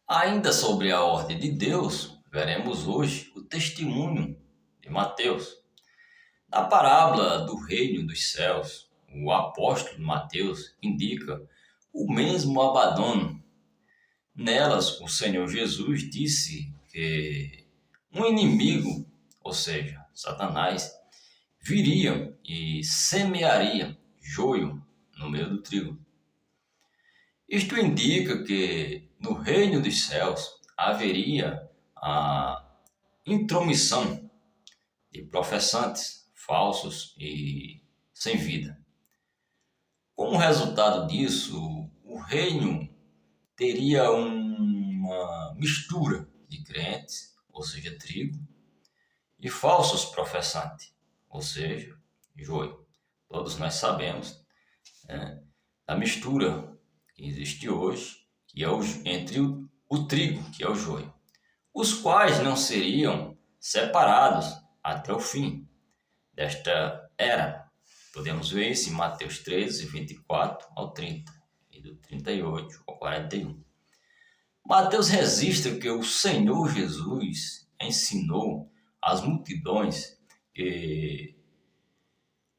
Ainda sobre a ordem de Deus, veremos hoje o testemunho de Mateus. Na parábola do reino dos céus, o apóstolo Mateus indica o mesmo abandono. Nelas, o Senhor Jesus disse que um inimigo, ou seja, Satanás, viria e semearia joio no meio do trigo. Isto indica que no reino dos céus haveria a intromissão de professantes falsos e sem vida. Como resultado disso, o reino teria uma mistura de crentes, ou seja, trigo, e falsos professantes, ou seja, joio. Todos nós sabemos, né, da mistura que existe hoje, que é entre o trigo, que é o joio, os quais não seriam separados até o fim desta era. Podemos ver isso em Mateus 13, 24 ao 30, e do 38 ao 41. Mateus registra que o Senhor Jesus ensinou às multidões que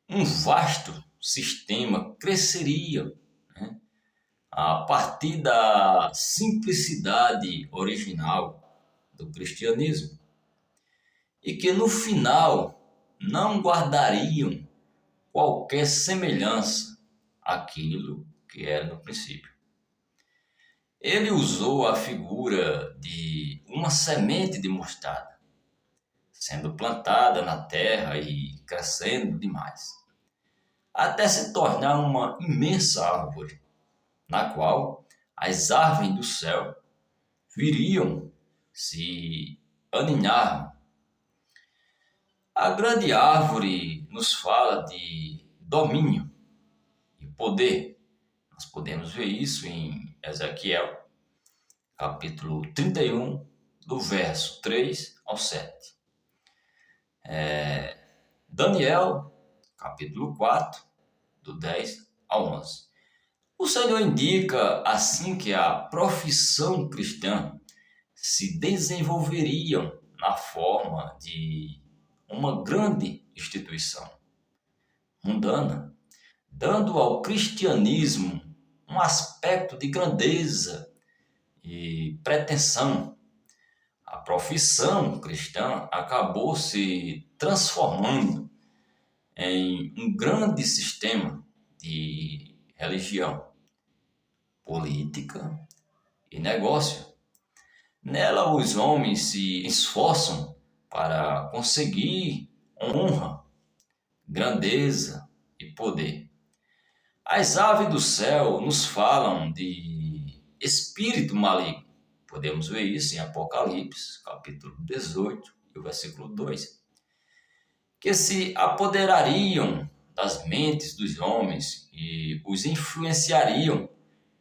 um vasto sistema cresceria, né, a partir da simplicidade original do cristianismo, e que no final não guardariam qualquer semelhança àquilo que era no princípio. Ele usou a figura de uma semente de mostarda, sendo plantada na terra e crescendo demais, até se tornar uma imensa árvore, na qual as aves do céu viriam se aninhar. A grande árvore nos fala de domínio e poder. Nós podemos ver isso em Ezequiel, capítulo 31, do verso 3 ao 7. Daniel, capítulo 4, do 10 ao 11. O Senhor indica assim que a profissão cristã se desenvolveria na forma de uma grande instituição mundana, dando ao cristianismo um aspecto de grandeza e pretensão. A profissão cristã acabou se transformando em um grande sistema de religião, política e negócio. Nela os homens se esforçam para conseguir honra, grandeza e poder. As aves do céu nos falam de espírito maligno. Podemos ver isso em Apocalipse, capítulo 18, e o versículo 2. Que se apoderariam das mentes dos homens e os influenciariam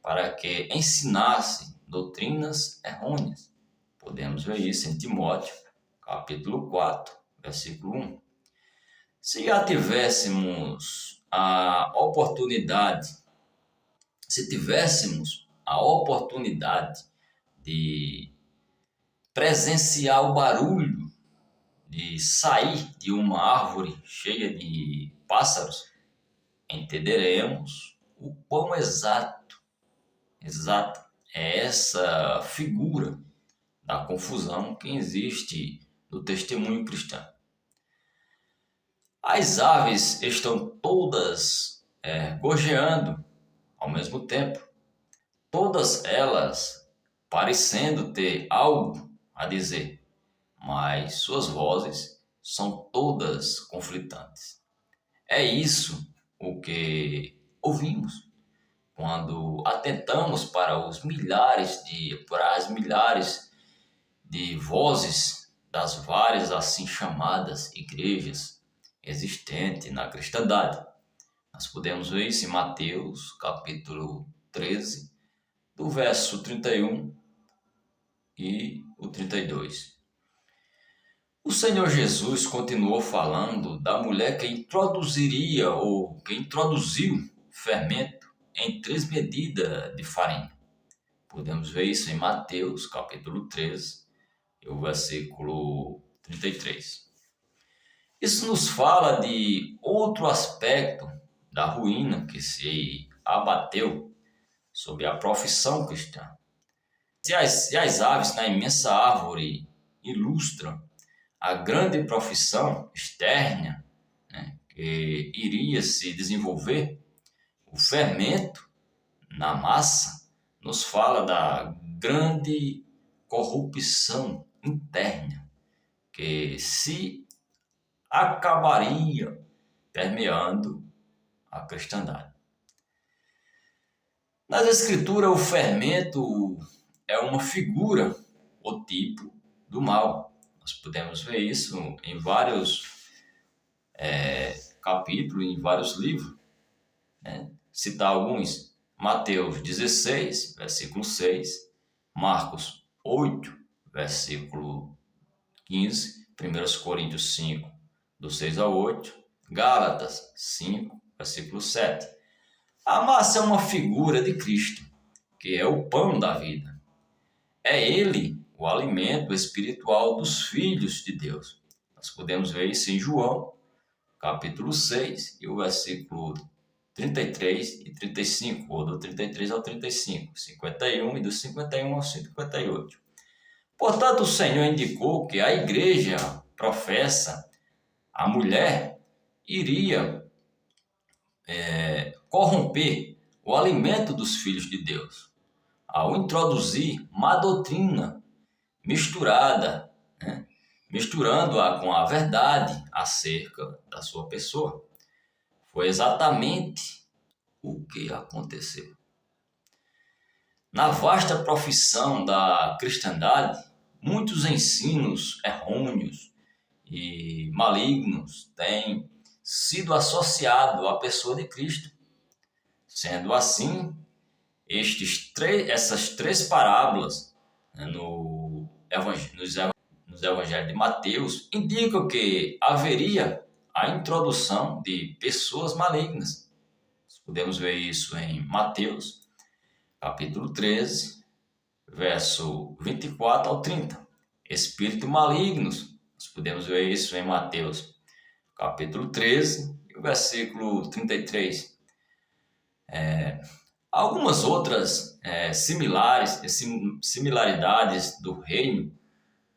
para que ensinassem doutrinas errôneas. Podemos ver isso em Timóteo, capítulo 4, versículo 1. Se já tivéssemos a oportunidade, de presenciar o barulho de sair de uma árvore cheia de pássaros, entenderemos o quão exato é essa figura da confusão que existe no testemunho cristão. As aves estão todas gorjeando ao mesmo tempo, todas elas parecendo ter algo a dizer, mas suas vozes são todas conflitantes. É isso o que ouvimos quando atentamos para as milhares de vozes das várias assim chamadas igrejas existentes na cristandade. Nós podemos ver isso em Mateus, capítulo 13, do verso 31 e o 32. O Senhor Jesus continuou falando da mulher que introduziu fermento em 3 medidas de farinha. Podemos ver isso em Mateus, capítulo 13, e o versículo 33. Isso nos fala de outro aspecto da ruína que se abateu sobre a profissão cristã. Se as aves na imensa árvore ilustram a grande profissão externa, né, que iria se desenvolver, o fermento na massa nos fala da grande corrupção interna que se acabaria permeando a cristandade. Nas Escrituras, o fermento é uma figura ou tipo do mal. Nós podemos ver isso em vários capítulos, em vários livros, né? Citar alguns: Mateus 16, versículo 6, Marcos 8, versículo 15, 1 Coríntios 5, do 6 ao 8, Gálatas 5, versículo 7. A massa é uma figura de Cristo, que é o pão da vida. É Ele o alimento espiritual dos filhos de Deus. Nós podemos ver isso em João, capítulo 6, e o versículo 33 e 35, ou do 33 ao 35, 51 e do 51 ao 58. Portanto, o Senhor indicou que a igreja professa, a mulher iria corromper o alimento dos filhos de Deus, ao introduzir má doutrina misturada, né? Misturando-a com a verdade acerca da sua pessoa. Foi exatamente o que aconteceu. Na vasta profissão da cristandade, muitos ensinos errôneos e malignos têm sido associados à pessoa de Cristo. Sendo assim, essas três parábolas, né, nos evangelhos de Mateus indicam que haveria a introdução de pessoas malignas. Podemos ver isso em Mateus, capítulo 13, verso 24 ao 30. Espíritos malignos. Nós podemos ver isso em Mateus, capítulo 13, versículo 33. Algumas outras similaridades do reino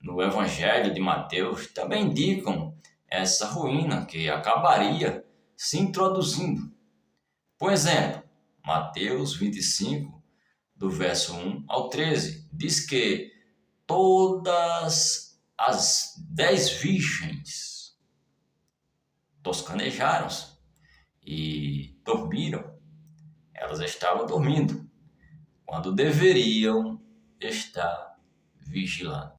no Evangelho de Mateus também indicam essa ruína que acabaria se introduzindo. Por exemplo, Mateus 25, do verso 1 ao 13, diz que todas as 10 virgens toscanejaram-se e dormiram. Elas estavam dormindo, quando deveriam estar vigilando.